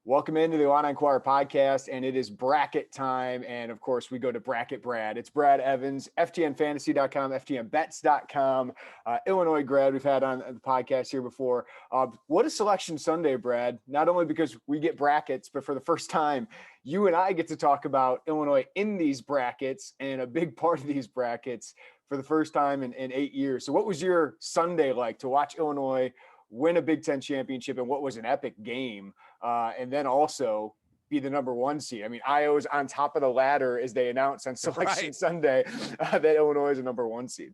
Welcome into the Illini Inquirer podcast, and it is bracket time. And of course, we go to Bracket Brad. It's Brad Evans, FTNFantasy.com, FTNBets.com, Illinois grad we've had on the podcast here before. What a selection Sunday, Brad. Not only because we get brackets, but for the first time, you and I get to talk about Illinois in these brackets and a big part of these brackets for the first time in 8 years. So what was your Sunday like to watch Illinois win a Big Ten championship, and what was an epic game, and then also be the number one seed? I mean, Iowa's on top of the ladder as they announced on Selection Sunday that Illinois is a number one seed.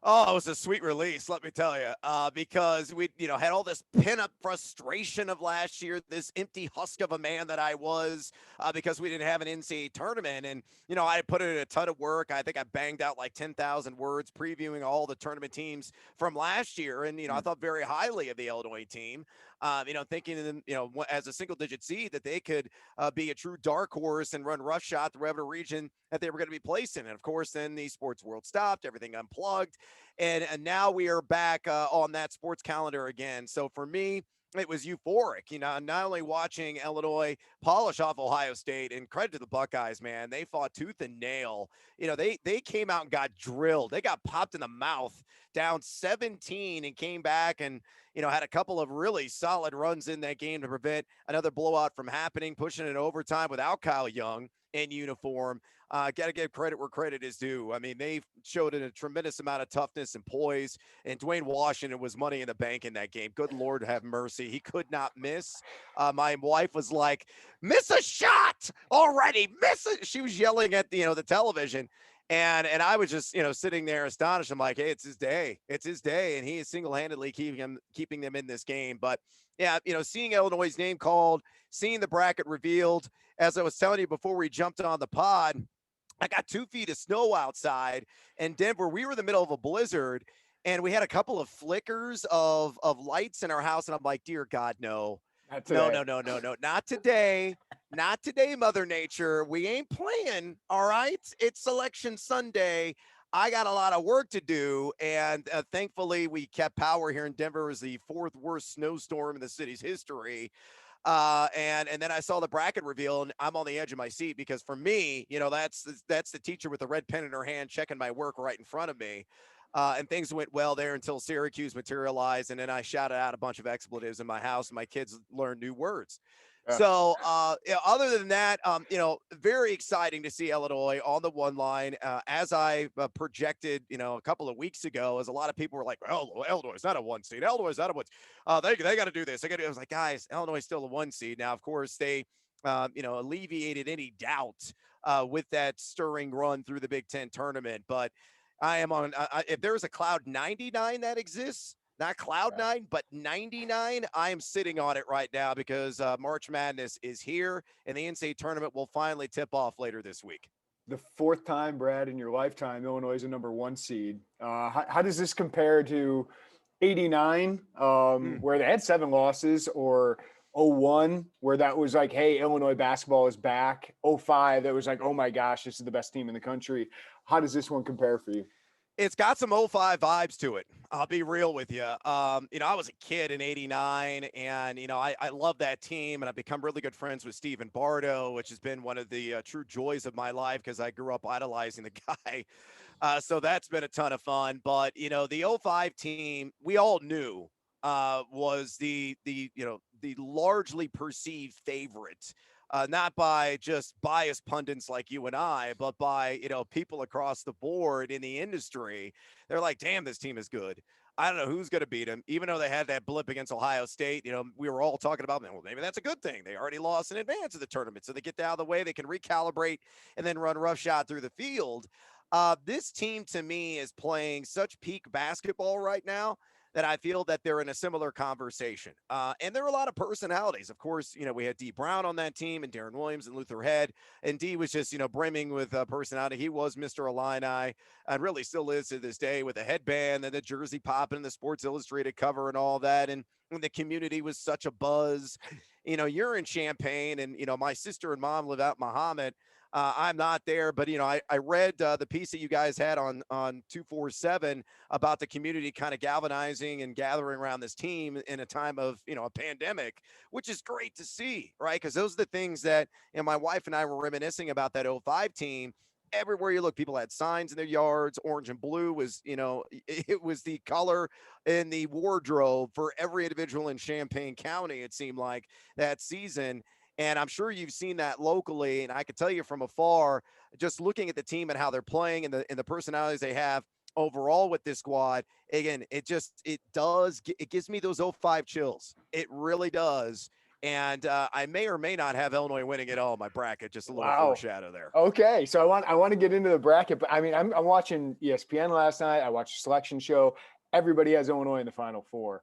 Oh, it was a sweet release, let me tell you, because we, had all this pin-up frustration of last year, this empty husk of a man that I was, because we didn't have an NCAA tournament. And, I put in a ton of work. I think I banged out like 10,000 words previewing all the tournament teams from last year. And, I thought very highly of the Illinois team, thinking of them, as a single-digit seed that they could be a true dark horse and run roughshod through every region that they were going to be placed in. And, of course, then the sports world stopped, everything unplugged. And now we are back on that sports calendar again. So for me, it was euphoric, not only watching Illinois polish off Ohio State, and credit to the Buckeyes, man. They fought tooth and nail. They came out and got drilled. They got popped in the mouth down 17 and came back and, had a couple of really solid runs in that game to prevent another blowout from happening, pushing it overtime without Kyle Young in uniform. Got to give credit where credit is due. I mean, they showed a tremendous amount of toughness and poise, and Dwayne Washington was money in the bank in that game. Good Lord have mercy. He could not miss. My wife was like, miss a shot already, miss it. She was yelling at the television. And I was just, sitting there astonished. I'm like, hey, it's his day. It's his day. And he is single-handedly keeping them in this game. But yeah, seeing Illinois' name called, seeing the bracket revealed, as I was telling you before we jumped on the pod, I got 2 feet of snow outside in Denver. We were in the middle of a blizzard, and we had a couple of flickers of lights in our house. And I'm like, dear God, no. No, not today. Not today, Mother Nature. We ain't playing, all right? It's Selection Sunday. I got a lot of work to do, and thankfully we kept power here in Denver. It was the 4th worst snowstorm in the city's history. And then I saw the bracket reveal, and I'm on the edge of my seat because for me, that's the teacher with the red pen in her hand checking my work right in front of me. And things went well there until Syracuse materialized, and then I shouted out a bunch of expletives in my house, and my kids learned new words. So, other than that, very exciting to see Illinois on the one line. As I projected, a couple of weeks ago, as a lot of people were like, well, Illinois is not a 1 seed. Illinois is not a 1 seed. They got to do this. I was like, guys, Illinois is still a 1 seed. Now, of course, they, alleviated any doubt with that stirring run through the Big Ten tournament. But I am on, if there's a cloud 99 that exists, not cloud 9, but 99, I am sitting on it right now because March Madness is here, and the NCAA tournament will finally tip off later this week. The 4th time, Brad, in your lifetime, Illinois is a number 1 seed. How does this compare to 89, where they had 7 losses, or 01, where that was like, hey, Illinois basketball is back? 05, that was like, oh my gosh, this is the best team in the country. How does this one compare for you? It's got some 05 vibes to it. I'll be real with you. I was a kid in 89, and, I love that team, and I've become really good friends with Stephen Bardo, which has been one of the true joys of my life because I grew up idolizing the guy. So that's been a ton of fun. But, the 05 team, we all knew was the largely perceived favorite. Not by just biased pundits like you and I, but by, people across the board in the industry. They're like, damn, this team is good. I don't know who's going to beat them, even though they had that blip against Ohio State. We were all talking about, well, maybe that's a good thing. They already lost in advance of the tournament, so they get out of the way. They can recalibrate and then run roughshod through the field. This team, to me, is playing such peak basketball right now that I feel that they're in a similar conversation. And there are a lot of personalities. Of course, we had D. Brown on that team and Darren Williams and Luther Head. And D was just, brimming with personality. He was Mr. Illini and really still is to this day with a headband and the jersey popping and the Sports Illustrated cover and all that. And the community was such a buzz. You're in Champaign and, my sister and mom live out in Muhammad. I'm not there, but I read the piece that you guys had on 247 about the community kind of galvanizing and gathering around this team in a time of a pandemic, which is great to see, right? Because those are the things that my wife and I were reminiscing about that '05 team. Everywhere you look, people had signs in their yards. Orange and blue was, it was the color in the wardrobe for every individual in Champaign County, it seemed like, that season. And I'm sure you've seen that locally. And I can tell you from afar, just looking at the team and how they're playing and the personalities they have overall with this squad. Again, it gives me those '05 chills. It really does. And I may or may not have Illinois winning it all in my bracket. Just a little Wow. foreshadow there. Okay, so I want to get into the bracket, but I mean, I'm watching ESPN last night. I watched a selection show. Everybody has Illinois in the Final Four,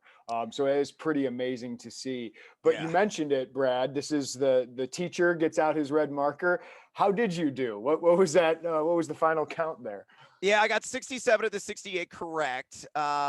so it is pretty amazing to see. But Yeah. you mentioned it, Brad. This is the teacher gets out his red marker. How did you do? What was that? What was the final count there? Yeah, I got 67 of the 68 correct.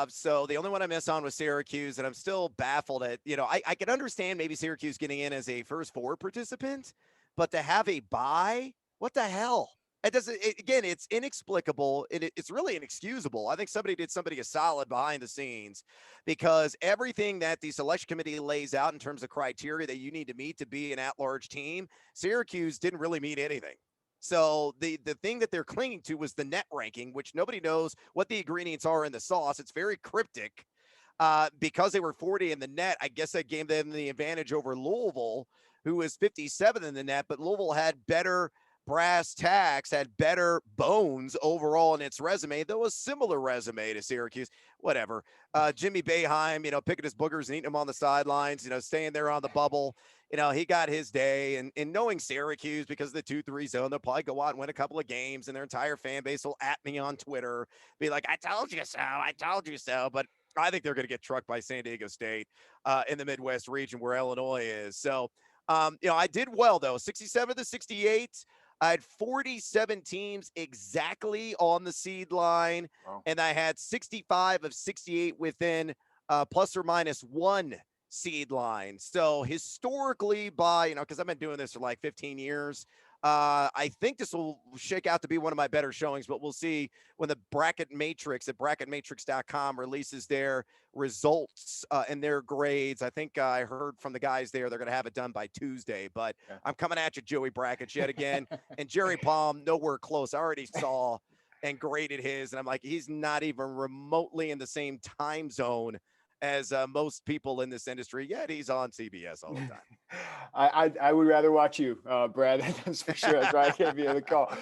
So the only one I missed on was Syracuse, and I'm still baffled at, I can understand maybe Syracuse getting in as a first four participant, but to have a bye, what the hell? It doesn't, again, it's inexplicable. It's really inexcusable. I think somebody did somebody a solid behind the scenes, because everything that the selection committee lays out in terms of criteria that you need to meet to be an at-large team, Syracuse didn't really meet anything. So the thing that they're clinging to was the net ranking, which nobody knows what the ingredients are in the sauce. It's very cryptic. Because they were 40 in the net, I guess that gave them the advantage over Louisville, who was 57 in the net, but Louisville had better brass tacks, had better bones overall in its resume, though a similar resume to Syracuse. Whatever. Jimmy Boeheim, picking his boogers and eating them on the sidelines, staying there on the bubble. He got his day, and knowing Syracuse, because of the 2-3 zone, they'll probably go out and win a couple of games, and their entire fan base will at me on Twitter, be like, I told you so, I told you so. But I think they're going to get trucked by San Diego State in the Midwest region where Illinois is. So, I did well, though. 67 to 68. I had 47 teams exactly on the seed line, Wow. and I had 65 of 68 within plus or minus one seed line. So historically, because I've been doing this for like 15 years, I think this will shake out to be one of my better showings, but we'll see when the Bracket Matrix at bracketmatrix.com releases their results and their grades. I think I heard from the guys there, they're going to have it done by Tuesday, but Yeah. I'm coming at you, Joey Brackets, yet again. And Jerry Palm, nowhere close. I already saw and graded his, and I'm like, he's not even remotely in the same time zone as most people in this industry, yet he's on CBS all the time. I would rather watch you, Brad. That's for sure. That's why I gave you the call.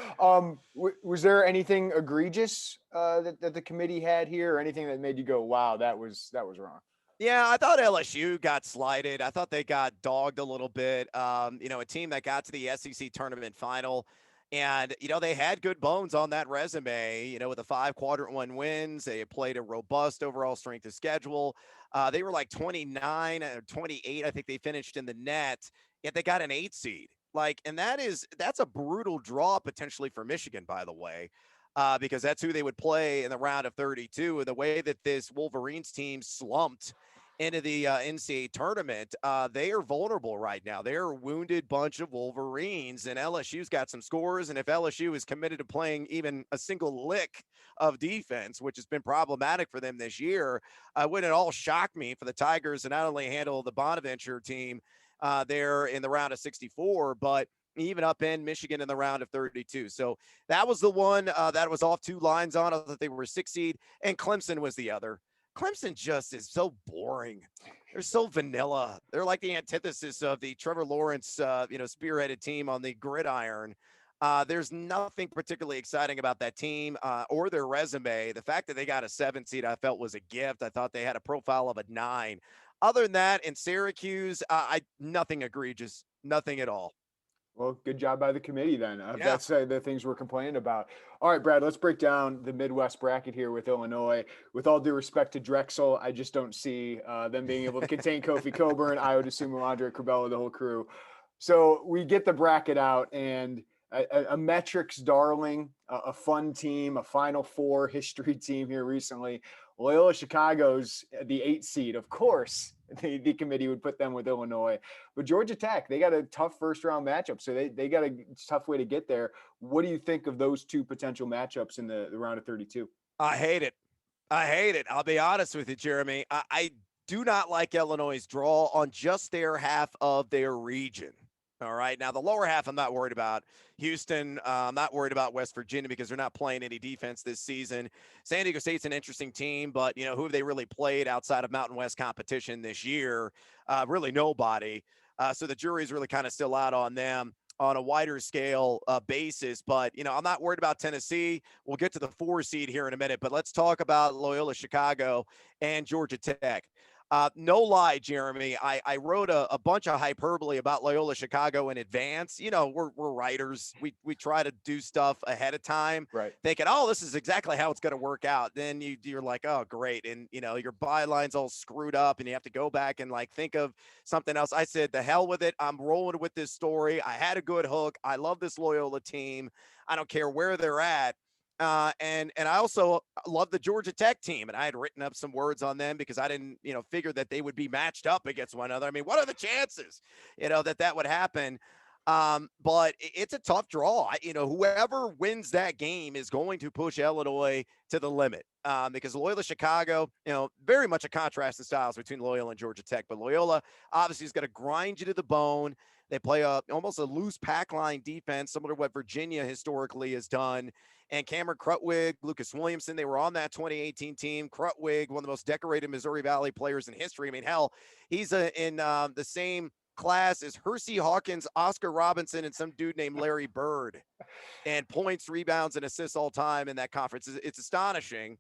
Was there anything egregious that the committee had here, or anything that made you go, "Wow, that was wrong"? Yeah, I thought LSU got slighted. I thought they got dogged a little bit. A team that got to the SEC tournament final. And, they had good bones on that resume, with the 5 quadrant one wins. They played a robust overall strength of schedule. They were like 29 or 28. I think they finished in the net, yet they got an 8 seed. And that's a brutal draw potentially for Michigan, by the way, because that's who they would play in the round of 32. And the way that this Wolverines team slumped into the NCAA tournament, they are vulnerable right now. They're a wounded bunch of Wolverines, and LSU's got some scores. And if LSU is committed to playing even a single lick of defense, which has been problematic for them this year, wouldn't it all shock me for the Tigers to not only handle the Bonaventure team there in the round of 64, but even up in Michigan in the round of 32. So that was the one that was off 2 lines on. I thought they were 6 seed, and Clemson was the other. Clemson just is so boring. They're so vanilla. They're like the antithesis of the Trevor Lawrence, spearheaded team on the gridiron. There's nothing particularly exciting about that team or their resume. The fact that they got a 7 seed, I felt was a gift. I thought they had a profile of a 9. Other than that, in Syracuse, nothing egregious, nothing at all. Well, good job by the committee then. Yeah. That's the things we're complaining about. All right, Brad, let's break down the Midwest bracket here with Illinois. With all due respect to Drexel, I just don't see them being able to contain Kofi Coburn, Io DeSumo, Andre Curbelo, the whole crew. So we get the bracket out, and a metrics darling, a fun team, a Final Four history team here recently. Loyola Chicago's the 8 seed. Of course, the committee would put them with Illinois. But Georgia Tech, they got a tough first round matchup, so they got a tough way to get there. What do you think of those two potential matchups in the round of 32? I hate it. I hate it. I'll be honest with you, Jeremy. I do not like Illinois' draw on just their half of their region. All right. Now, the lower half, I'm not worried about. Houston, I'm not worried about West Virginia because they're not playing any defense this season. San Diego State's an interesting team, but, who have they really played outside of Mountain West competition this year? Really nobody. So the jury's really kind of still out on them on a wider scale basis. But, I'm not worried about Tennessee. We'll get to the 4 seed here in a minute, but let's talk about Loyola Chicago and Georgia Tech. No lie, Jeremy. I wrote a bunch of hyperbole about Loyola Chicago in advance. We're writers. We try to do stuff ahead of time, Right. thinking, oh, this is exactly how it's going to work out. Then you're like, oh, great. And, your byline's all screwed up and you have to go back and think of something else. I said, the hell with it. I'm rolling with this story. I had a good hook. I love this Loyola team. I don't care where they're at. And I also love the Georgia Tech team, and I had written up some words on them because I didn't, figure that they would be matched up against one another. I mean, what are the chances, that would happen? But it's a tough draw. Whoever wins that game is going to push Illinois to the limit because Loyola Chicago, very much a contrast in styles between Loyola and Georgia Tech. But Loyola obviously is going to grind you to the bone. They play almost a loose pack line defense, similar to what Virginia historically has done. And Cameron Krutwig, Lucas Williamson, they were on that 2018 team. Krutwig, one of the most decorated Missouri Valley players in history. I mean, hell, he's in the same class as Hersey Hawkins, Oscar Robinson, and some dude named Larry Bird. And points, rebounds, and assists all time in that conference. It's astonishing.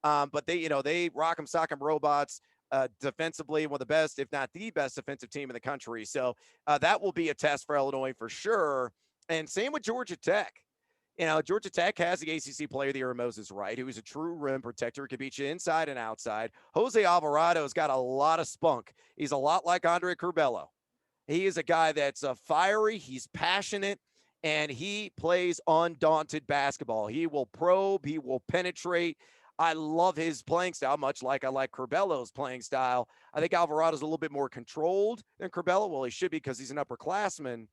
But they rock 'em, sock 'em robots. Defensively, one of the best, if not the best defensive team in the country. So that will be a test for Illinois for sure. And same with Georgia Tech. Georgia Tech has the ACC Player of the Year, Moses Wright, who is a true rim protector, can beat you inside and outside. Jose Alvarado's got a lot of spunk. He's a lot like Andre Curbelo. He is a guy that's fiery, he's passionate, and he plays undaunted basketball. He will probe, he will penetrate. I love his playing style, much like I like Curbelo's playing style. I think Alvarado's a little bit more controlled than Curbelo. Well, he should be because he's an upperclassman.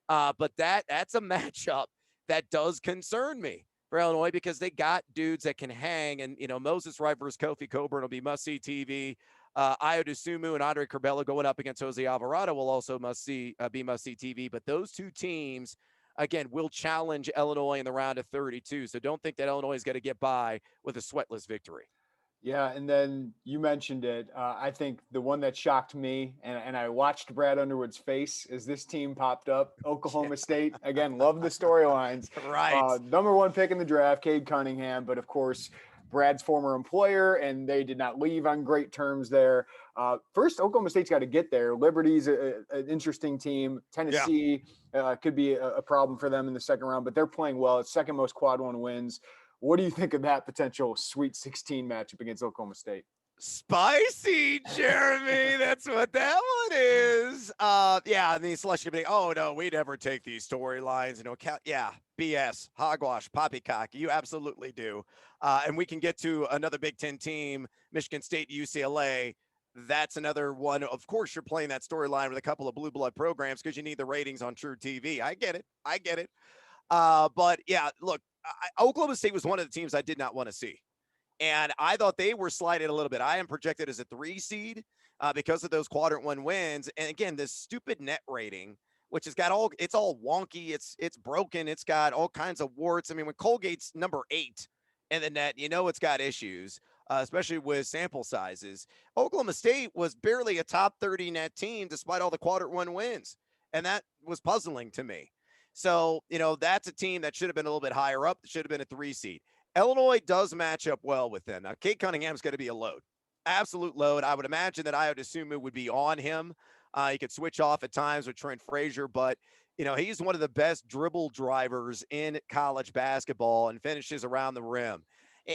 But that's a matchup that does concern me for Illinois because they got dudes that can hang. And, Moses Wright versus Kofi Coburn will be must-see TV. Ayo Dosunmu and Andre Curbelo going up against Jose Alvarado will also be must-see TV. But those two teams, again, will challenge Illinois in the round of 32. So don't think that Illinois is going to get by with a sweatless victory. Yeah, and then you mentioned it. I think the one that shocked me, and I watched Brad Underwood's face as this team popped up, Oklahoma State. Again, love the storylines. Right. Number 1 pick in the draft, Cade Cunningham, but of course, Brad's former employer, and they did not leave on great terms there. First, Oklahoma State's got to get there. Liberty's an interesting team. Tennessee could be a problem for them in the second round, but they're playing well. It's second most quad 1 wins. What do you think of that potential Sweet 16 matchup against Oklahoma State? Spicy, Jeremy. That's what that one is. And the selection committee. Oh no, we never take these storylines. BS, hogwash, poppycock. You absolutely do. And we can get to another Big Ten team, Michigan State, UCLA. That's another one. Of course, you're playing that storyline with a couple of blue blood programs because you need the ratings on True TV. I get it. But yeah, look. Oklahoma State was one of the teams I did not want to see. And I thought they were slided a little bit. I am projected as a 3 seed because of those quadrant 1 wins. And again, this stupid net rating, which has got it's all wonky. It's broken. It's got all kinds of warts. I mean, when Colgate's number 8 in the net, it's got issues, especially with sample sizes. Oklahoma State was barely a top 30 net team despite all the quadrant 1 wins. And that was puzzling to me. So, that's a team that should have been a little bit higher up. Should have been a 3 seed. Illinois does match up well with them. Now, Cade Cunningham's going to be a load. Absolute load. I would imagine that Ayo Dosunmu would be on him. He could switch off at times with Trent Frazier, but, he's one of the best dribble drivers in college basketball and finishes around the rim.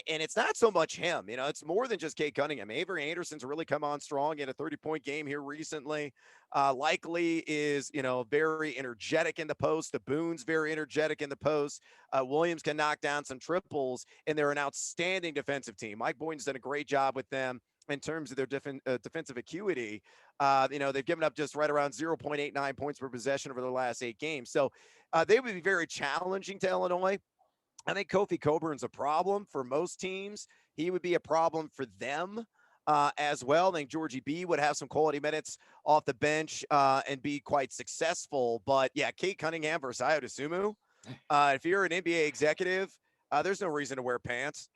And it's not so much him, it's more than just Cade Cunningham. Avery Anderson's really come on strong in a 30-point game here recently. Likely is, very energetic in the post. The Boone's very energetic in the post. Williams can knock down some triples, and they're an outstanding defensive team. Mike Boynton's done a great job with them. in terms of their defensive acuity. They've given up just right around 0.89 points per possession over their last 8 games. So they would be very challenging to Illinois. I think Kofi Coburn's a problem for most teams. He would be a problem for them as well. I think Georgie B would have some quality minutes off the bench and be quite successful. But yeah, Kate Cunningham versus Ayo Dosunmu. If you're an NBA executive, there's no reason to wear pants.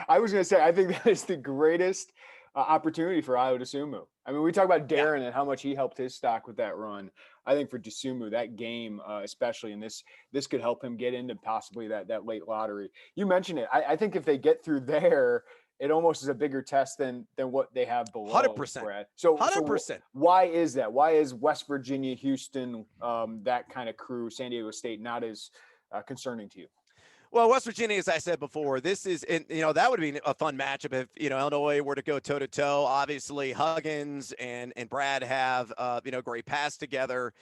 I was going to say, I think that is the greatest opportunity for Ayo Dosunmu. I mean, we talk about Darren and how much he helped his stock with that run. I think for Dosunmu, that game, especially, and this could help him get into possibly that late lottery. You mentioned it. I think if they get through there, it almost is a bigger test than what they have below. 100%. Brad. 100%. So why is that? Why is West Virginia, Houston, that kind of crew, San Diego State, not as concerning to you? Well, West Virginia, as I said before, this is, that would be a fun matchup if, Illinois were to go toe to toe. Obviously, Huggins and Brad have, great pass together,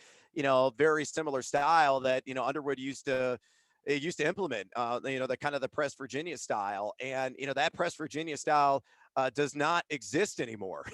very similar style that, Underwood used to implement, the kind of the press Virginia style. And, that press Virginia style does not exist anymore.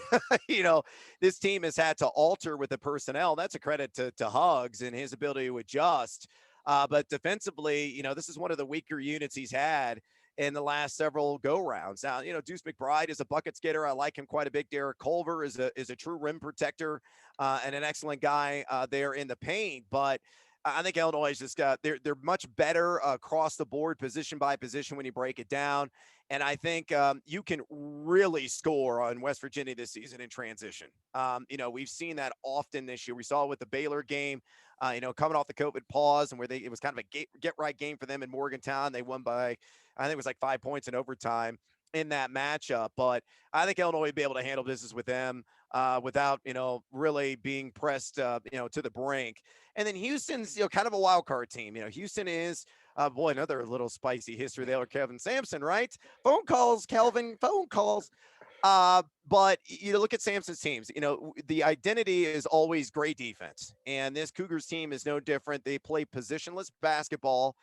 This team has had to alter with the personnel. That's a credit to Huggs and his ability to adjust. But defensively, this is one of the weaker units he's had in the last several go-rounds. Now, Deuce McBride is a bucket getter. I like him quite a bit. Derek Culver is a true rim protector and an excellent guy there in the paint. But I think Illinois has just they're much better across the board, position by position when you break it down. And I think you can really score on West Virginia this season in transition. We've seen that often this year. We saw it with the Baylor game, coming off the COVID pause and where it was kind of a get right game for them in Morgantown. They won by, I think it was like 5 points in overtime in that matchup. But I think Illinois would be able to handle business with them without, really being pressed, to the brink. And then Houston's, kind of a wild card team. Houston is, another little spicy history there. Kevin Sampson, right? Phone calls, Kelvin, phone calls. But look at Sampson's teams. The identity is always great defense, and this Cougars team is no different. They play positionless basketball.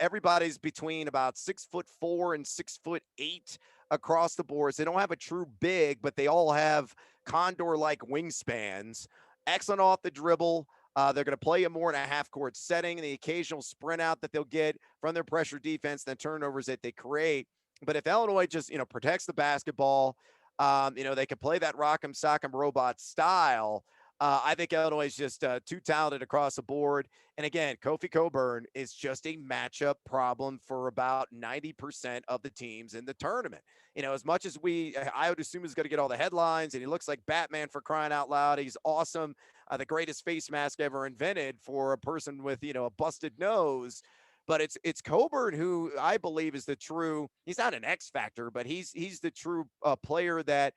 Everybody's between about 6'4" and 6'8" across the boards. They don't have a true big, but they all have condor-like wingspans. Excellent off the dribble. They're going to play a more in a half-court setting, the occasional sprint out that they'll get from their pressure defense, the turnovers that they create. But if Illinois just, protects the basketball, they can play that rock'em sock'em robot style. I think Illinois is just too talented across the board. And again, Kofi Coburn is just a matchup problem for about 90% of the teams in the tournament. As much as I would assume is going to get all the headlines, and he looks like Batman for crying out loud. He's awesome. The greatest face mask ever invented for a person with, a busted nose. But it's Coburn who I believe is the true, he's not an X factor, but he's the true player that,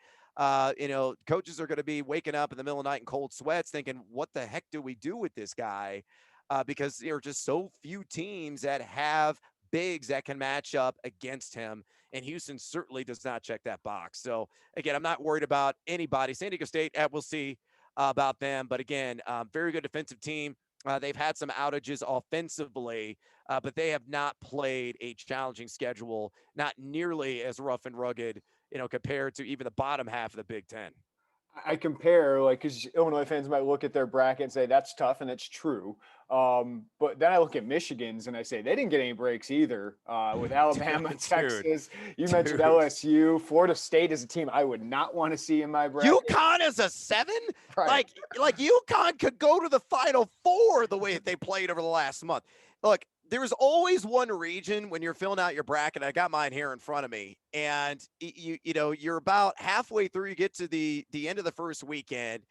coaches are going to be waking up in the middle of the night in cold sweats thinking, what the heck do we do with this guy? Because there are just so few teams that have bigs that can match up against him. And Houston certainly does not check that box. So again, I'm not worried about anybody. San Diego State, we'll see about them. But again, very good defensive team. They've had some outages offensively, but they have not played a challenging schedule, not nearly as rough and rugged, compared to even the bottom half of the Big Ten. I compare, because Illinois fans might look at their bracket and say that's tough, and that's true. But then I look at Michigan's and I say they didn't get any breaks either with Alabama, Texas. You mentioned LSU. Florida State is a team I would not want to see in my bracket. UConn is a 7? Right. Like UConn could go to the Final Four the way that they played over the last month. Look, there's always one region when you're filling out your bracket. I got mine here in front of me, and you're about halfway through. You get to the end of the first weekend,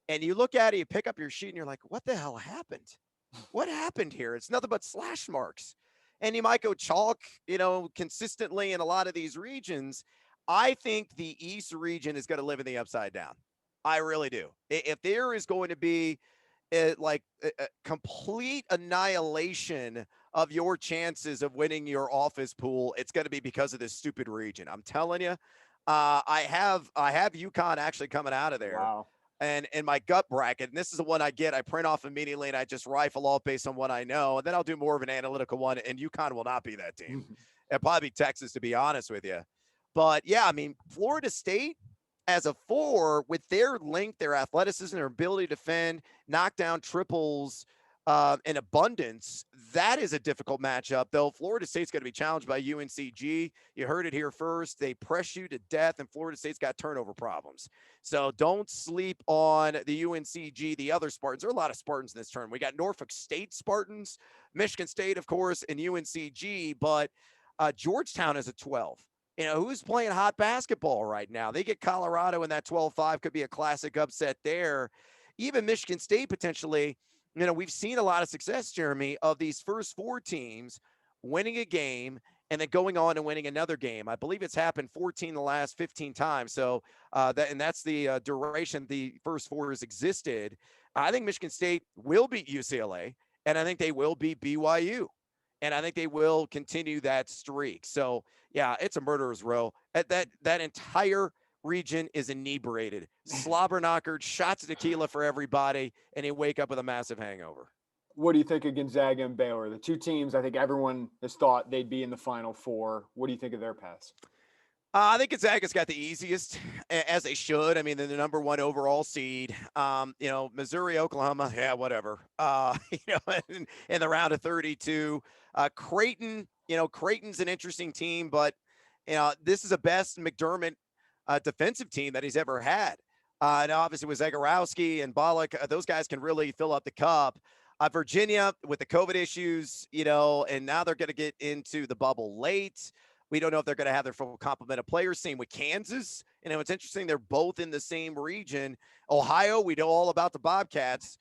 and you look at it, you pick up your sheet, and you're like, "What the hell happened? What happened here? It's nothing but slash marks." And you might go chalk, consistently in a lot of these regions. I think the East region is going to live in the upside down. I really do. If there is going to be a complete annihilation of your chances of winning your office pool, it's going to be because of this stupid region. I'm telling you, I have UConn actually coming out of there. Wow. And in my gut bracket, and this is the one I print off immediately, and I just rifle off based on what I know, and then I'll do more of an analytical one, and UConn will not be that team. It'll probably be Texas, to be honest with you. But yeah, I mean, Florida State as a 4 with their length, their athleticism, their ability to defend, knock down triples in abundance, that is a difficult matchup, though. Florida State's going to be challenged by UNCG. You heard it here first. They press you to death, and Florida State's got turnover problems. So don't sleep on the UNCG, the other Spartans. There are a lot of Spartans in this tournament. We got Norfolk State Spartans, Michigan State, of course, and UNCG, but Georgetown is a 12. Who's playing hot basketball right now? They get Colorado in that 12-5, could be a classic upset there. Even Michigan State potentially, we've seen a lot of success, Jeremy, of these first 4 teams winning a game and then going on and winning another game. I believe it's happened 14 the last 15 times. So that's the duration the first 4 has existed. I think Michigan State will beat UCLA, and I think they will beat BYU. And I think they will continue that streak. So, yeah, it's a murderer's row. That entire region is inebriated. Slobber knockered, shots of tequila for everybody, and they wake up with a massive hangover. What do you think of Gonzaga and Baylor? The 2 teams, I think everyone has thought they'd be in the Final Four. What do you think of their paths? I think Gonzaga's got the easiest, as they should. I mean, they're the number 1 overall seed. Missouri, Oklahoma, yeah, whatever. In the round of 32. Creighton, Creighton's an interesting team, but this is the best McDermott defensive team that he's ever had. And obviously with Zagorowski and Bollock, those guys can really fill up the cup. Virginia with the COVID issues, and now they're going to get into the bubble late. We don't know if they're going to have their full complement of players. Same with Kansas. It's interesting. They're both in the same region. Ohio, we know all about the Bobcats.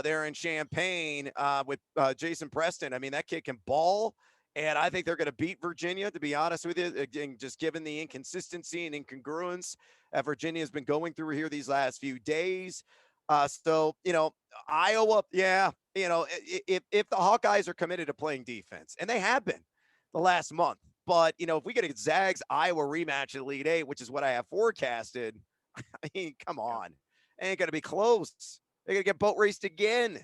They're in Champaign with Jason Preston. I mean, that kid can ball. And I think they're going to beat Virginia, to be honest with you, again, just given the inconsistency and incongruence that Virginia has been going through here these last few days. Iowa, yeah, if the Hawkeyes are committed to playing defense, and they have been the last month, but, if we get a Zags-Iowa rematch at Elite Eight, which is what I have forecasted, I mean, come on. Ain't going to be close. They're going to get boat raced again.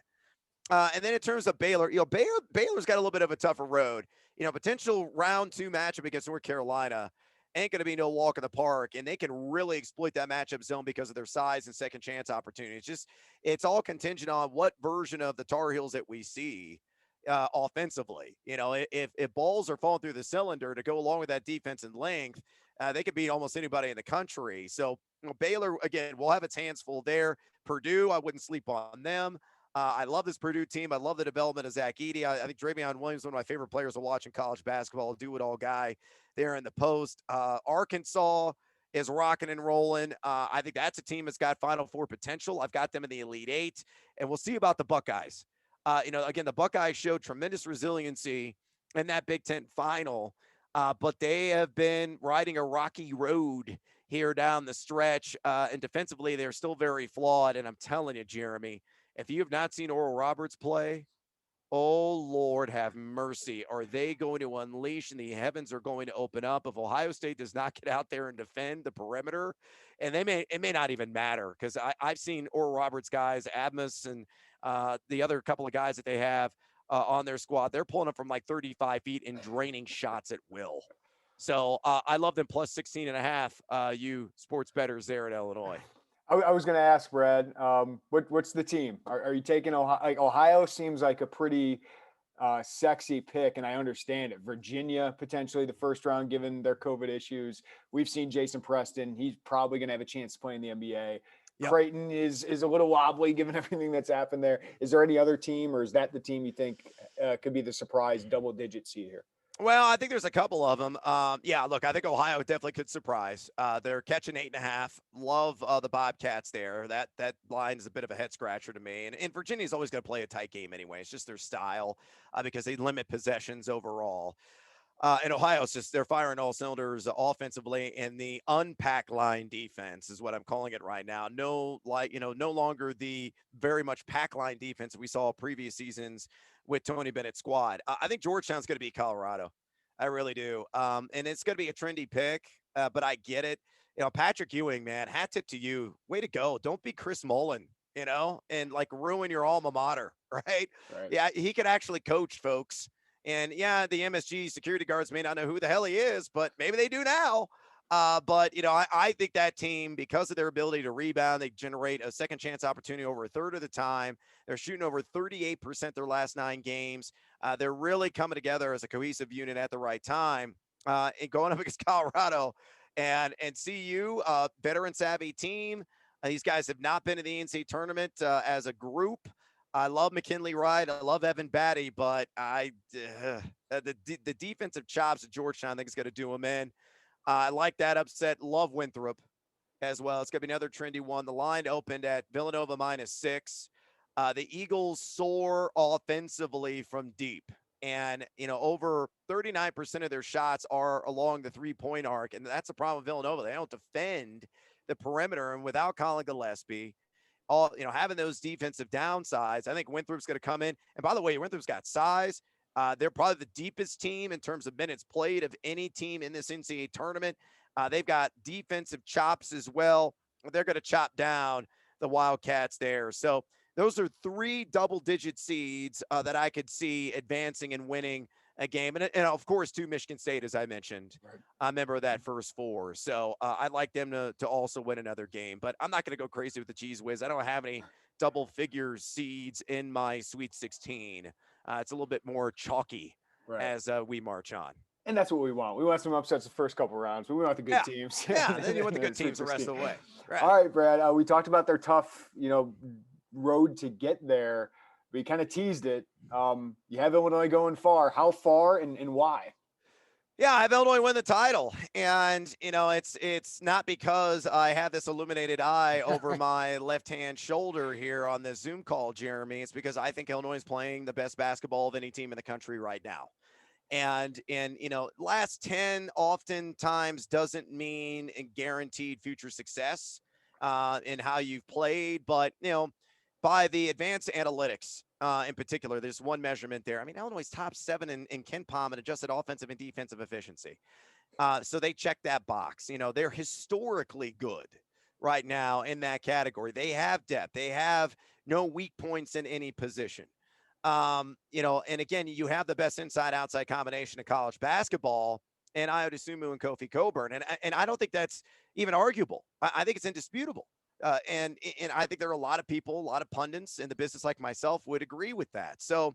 And then in terms of Baylor, Baylor's got a little bit of a tougher road. Potential round 2 matchup against North Carolina ain't going to be no walk in the park, and they can really exploit that matchup zone because of their size and second chance opportunities. It's all contingent on what version of the Tar Heels that we see offensively. If balls are falling through the cylinder to go along with that defense and length, they could beat almost anybody in the country. So Baylor, again, will have its hands full there. Purdue, I wouldn't sleep on them. I love this Purdue team. I love the development of Zach Edey. I think Draymond Williams, one of my favorite players to watch in college basketball, do-it-all guy there in the post. Arkansas is rocking and rolling. I think that's a team that's got Final Four potential. I've got them in the Elite Eight, and we'll see about the Buckeyes. Again, the Buckeyes showed tremendous resiliency in that Big Ten final, but they have been riding a rocky road here down the stretch, and defensively, they're still very flawed. And I'm telling you, Jeremy, if you have not seen Oral Roberts play, oh, Lord, have mercy. Are they going to unleash and the heavens are going to open up? If Ohio State does not get out there and defend the perimeter, and it may not even matter, because I've seen Oral Roberts guys, Admas and the other couple of guys that they have on their squad, they're pulling up from like 35 feet and draining shots at will. So I love them plus 16.5, you sports bettors there in Illinois. I was going to ask, Brad, what's the team? Are you taking Ohio? Like, Ohio seems like a pretty sexy pick, and I understand it. Virginia, potentially the first round, given their COVID issues. We've seen Jason Preston. He's probably going to have a chance to play in the NBA. Yep. Creighton is a little wobbly given everything that's happened there. Is there any other team, or is that the team you think could be the surprise double-digit seed here? Well, I think there's a couple of them. Look, I think Ohio definitely could surprise. They're catching 8.5. Love the Bobcats there. That line is a bit of a head scratcher to me. And Virginia's always going to play a tight game anyway. It's just their style because they limit possessions overall. And Ohio's just, they're firing all cylinders offensively, and the unpack line defense is what I'm calling it right now. No longer the very much pack line defense that we saw previous seasons with Tony Bennett's squad. I think Georgetown's going to beat Colorado. I really do. And it's going to be a trendy pick, but I get it. Patrick Ewing, man, hat tip to you. Way to go. Don't be Chris Mullen, and like ruin your alma mater, right? Yeah, he could actually coach, folks. And yeah, the MSG security guards may not know who the hell he is, but maybe they do now. But, I think that team, because of their ability to rebound, they generate a second chance opportunity over a third of the time. They're shooting over 38% their last 9 games. They're really coming together as a cohesive unit at the right time. And going up against Colorado and CU, veteran savvy team. These guys have not been in the NCAA tournament as a group. I love McKinley Wright. I love Evan Batty, but the defensive chops at Georgetown, I think, is going to do them in. I like that upset. Love Winthrop as well. It's going to be another trendy one. The line opened at Villanova -6. The Eagles soar offensively from deep. And, over 39% of their shots are along the 3-point arc. And that's a problem with Villanova. They don't defend the perimeter. And without Colin Gillespie, having those defensive downsides, I think Winthrop's going to come in. And by the way, Winthrop's got size. They're probably the deepest team in terms of minutes played of any team in this NCAA tournament. They've got defensive chops as well. They're going to chop down the Wildcats there. So those are 3 double-digit seeds that I could see advancing and winning a game. And of course, 2 Michigan State, as I mentioned, a member of that first 4. So I'd like them to also win another game. But I'm not going to go crazy with the Cheese Whiz. I don't have any double-figure seeds in my Sweet 16. It's a little bit more chalky as we march on. And that's what we want. We want some upsets the first couple rounds, but we want the good teams. Yeah, then you want the good teams the rest of the way. Right. All right, Brad. We talked about their tough, road to get there. We kind of teased it. You have Illinois going far. How far and why? Yeah, I have Illinois win the title. And, it's not because I have this illuminated eye over my left-hand shoulder here on this Zoom call, Jeremy. It's because I think Illinois is playing the best basketball of any team in the country right now. And last 10 oftentimes doesn't mean a guaranteed future success in how you've played. But, by the advanced analytics in particular, there's one measurement there. I mean, Illinois' top 7 in Ken Palm and adjusted offensive and defensive efficiency. So they check that box. They're historically good right now in that category. They have depth. They have no weak points in any position. And again, you have the best inside-outside combination of college basketball, and Ayo Dosunmu and Kofi Cockburn. And I don't think that's even arguable. I think it's indisputable. And I think there are a lot of people, a lot of pundits in the business like myself would agree with that. So,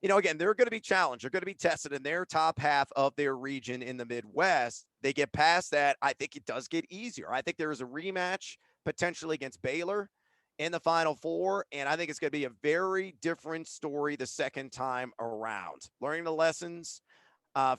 again, they're going to be challenged. They're going to be tested in their top half of their region in the Midwest. They get past that. I think it does get easier. I think there is a rematch potentially against Baylor in the Final Four, and I think it's going to be a very different story the second time around. Learning the lessons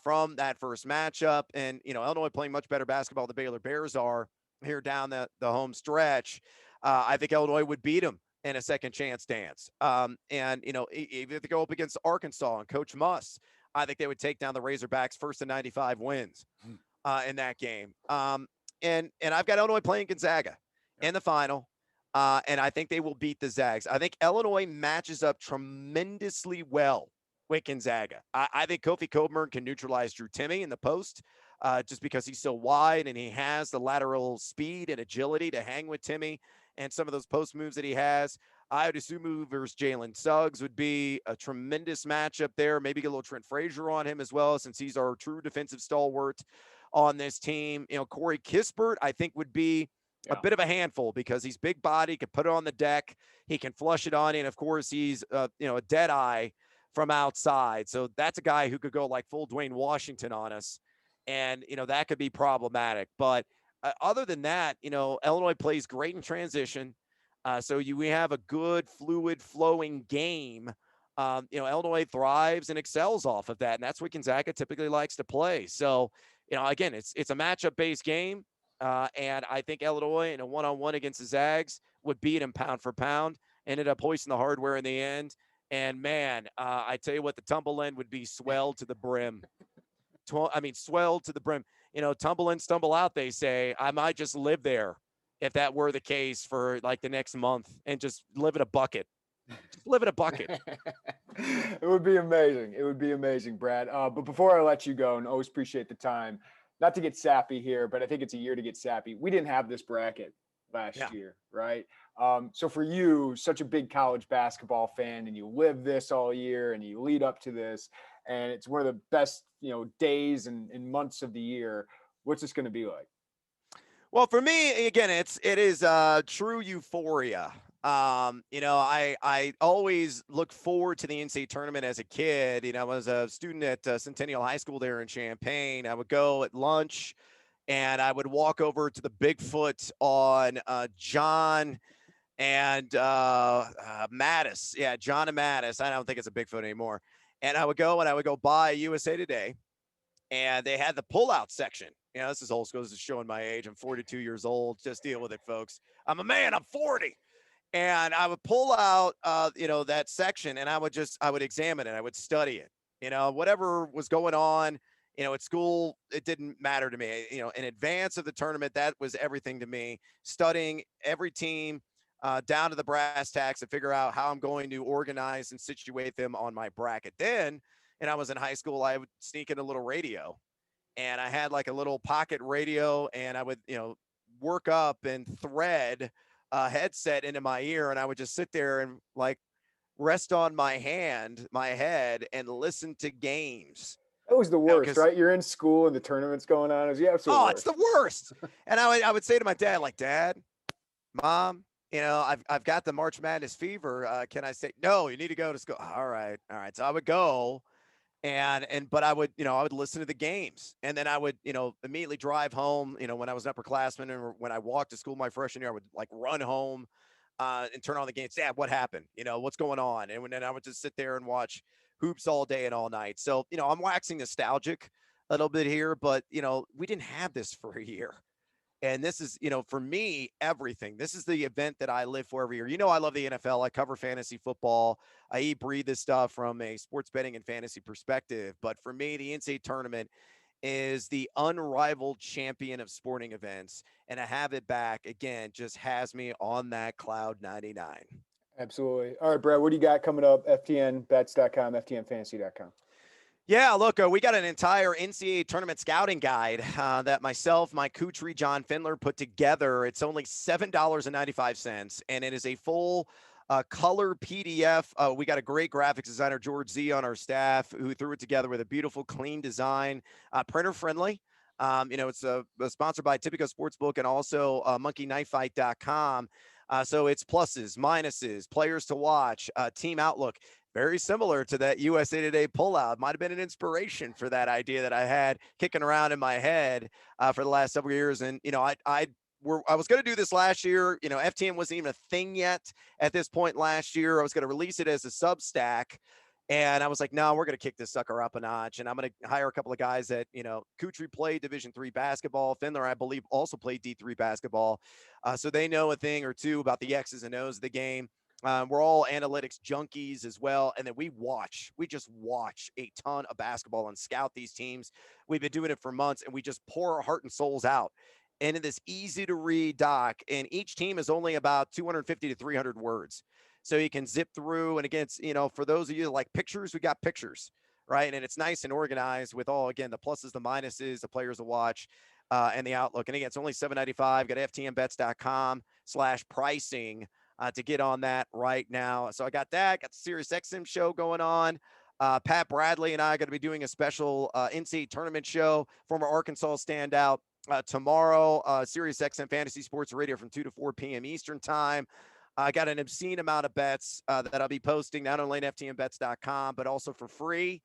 from that first matchup, and, Illinois playing much better basketball than the Baylor Bears are here down the home stretch. I think Illinois would beat them in a second chance dance. And, if they go up against Arkansas and Coach Muss, I think they would take down the Razorbacks first to 95 wins in that game. And I've got Illinois playing Gonzaga in the final. And I think they will beat the Zags. I think Illinois matches up tremendously well with Gonzaga. I think Kofi Cockburn can neutralize Drew Timme in the post just because he's so wide and he has the lateral speed and agility to hang with Timme and some of those post moves that he has. Ayo Dosunmu versus Jalen Suggs would be a tremendous matchup there. Maybe get a little Trent Frazier on him as well, since he's our true defensive stalwart on this team. Corey Kispert, I think, would be a bit of a handful because he's big body, he can put it on the deck, he can flush it on, and of course he's a dead eye from outside. So that's a guy who could go like full Dwayne Washington on us, and that could be problematic. But other than that, Illinois plays great in transition. So we have a good, fluid, flowing game. Illinois thrives and excels off of that, and that's what Gonzaga typically likes to play. So, again, it's a matchup-based game. And I think Illinois in a one-on-one against the Zags would beat him pound for pound. Ended up hoisting the hardware in the end. And, man, I tell you what, the tumble in would be swelled to the brim. Swelled to the brim. Tumble in, stumble out, they say. I might just live there if that were the case for, like, the next month and just live in a bucket. Just live in a bucket. It would be amazing. It would be amazing, Brad. But before I let you go, and always appreciate the time, not to get sappy here, but I think it's a year to get sappy. We didn't have this bracket last year, right? So for you, such a big college basketball fan, and you live this all year and you lead up to this, and it's one of the best, days and months of the year. What's this going to be like? Well, for me, again, it is true euphoria. I always look forward to the NCAA tournament as a kid. I was a student at Centennial High School there in Champaign. I would go at lunch, and I would walk over to the Bigfoot on John and Mattis. Yeah, John and Mattis. I don't think it's a Bigfoot anymore. And I would go buy USA Today, and they had the pullout section. This is old school. This is showing my age. I'm 42 years old. Just deal with it, folks. I'm a man. I'm 40. And I would pull out, that section, and I would examine it. I would study it. Whatever was going on, at school, it didn't matter to me. In advance of the tournament, that was everything to me. Studying every team down to the brass tacks to figure out how I'm going to organize and situate them on my bracket. Then, and I was in high school, I would sneak in a little radio, and I had like a little pocket radio, and I would, work up and thread a headset into my ear, and I would just sit there and like rest on my head, and listen to games. That was the worst, Because right? You're in school and the tournament's going on. It was the absolute worst. it's the worst. And I would say to my dad, like, Dad, Mom, I've got the March Madness fever. Can I say no? You need to go to school. All right. So I would go, but I would listen to the games, and then I would, immediately drive home. When I was an upperclassman, and when I walked to school my freshman year, I would like run home and turn on the game. Dad, what happened? What's going on? And then I would just sit there and watch hoops all day and all night. So, I'm waxing nostalgic a little bit here, but we didn't have this for a year. And this is, for me, everything. This is the event that I live for every year. I love the NFL. I cover fantasy football. I eat, breathe this stuff from a sports betting and fantasy perspective. But for me, the NCAA tournament is the unrivaled champion of sporting events. And to have it back again just has me on that cloud 99. Absolutely. All right, Brad, what do you got coming up? FTNbets.com, FTNfantasy.com. Yeah, look, we got an entire NCAA tournament scouting guide that myself, Mike Kutry, John Findler put together. It's only $7.95, and it is a full color PDF. We got a great graphics designer, George Z, on our staff, who threw it together with a beautiful, clean design, printer friendly. It's sponsored by Tipico Sportsbook and also monkeyknifefight.com. So it's pluses, minuses, players to watch, team outlook. Very similar to that USA Today pullout. Might have been an inspiration for that idea that I had kicking around in my head for the last several years. And, I was going to do this last year. FTN wasn't even a thing yet at this point last year. I was going to release it as a Substack. And I was like, no, we're going to kick this sucker up a notch. And I'm going to hire a couple of guys that, Kutry played Division III basketball. Findler, I believe, also played D3 basketball. So they know a thing or two about the X's and O's of the game. We're all analytics junkies as well. And then we just watch a ton of basketball and scout these teams. We've been doing it for months, and we just pour our heart and souls out into this easy to read doc. And each team is only about 250 to 300 words. So you can zip through. And again, it's, for those of you that like pictures, we got pictures, right? And it's nice and organized with all, again, the pluses, the minuses, the players to watch, and the outlook. And again, it's only $7.95. Got ftnbets.com/pricing. To get on that right now. So I got that, got the Sirius XM show going on. Pat Bradley and I are going to be doing a special NCAA tournament show, former Arkansas standout, tomorrow, Sirius XM Fantasy Sports Radio from 2 to 4 p.m. Eastern time. I got an obscene amount of bets that I'll be posting not only at ftnbets.com, but also for free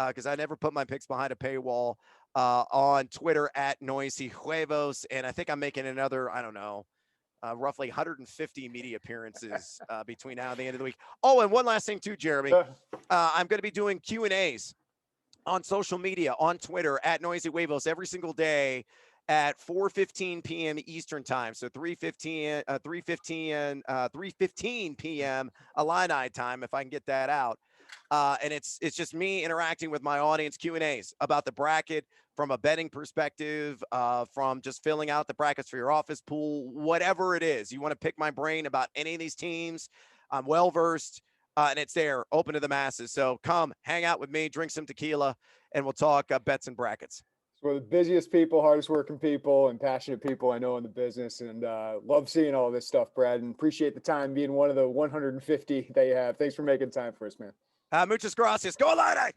because I never put my picks behind a paywall on Twitter at Noisy Huevos. And I think I'm making another, I don't know, roughly 150 media appearances between now and the end of the week. Oh, and one last thing too, Jeremy. I'm going to be doing Q&As on social media, on Twitter, at Noisy Huevos every single day at 4:15 p.m. Eastern time. So 3:15 p.m. Illini time, if I can get that out. And it's just me interacting with my audience, Q&As about the bracket from a betting perspective, from just filling out the brackets for your office pool, whatever it is. You want to pick my brain about any of these teams, I'm well-versed, and it's there, open to the masses. So come hang out with me, drink some tequila, and we'll talk bets and brackets. We're the busiest people, hardest working people, and passionate people I know in the business, and love seeing all this stuff, Brad, and appreciate the time being one of the 150 that you have. Thanks for making time for us, man. Muchas gracias. Go Illini!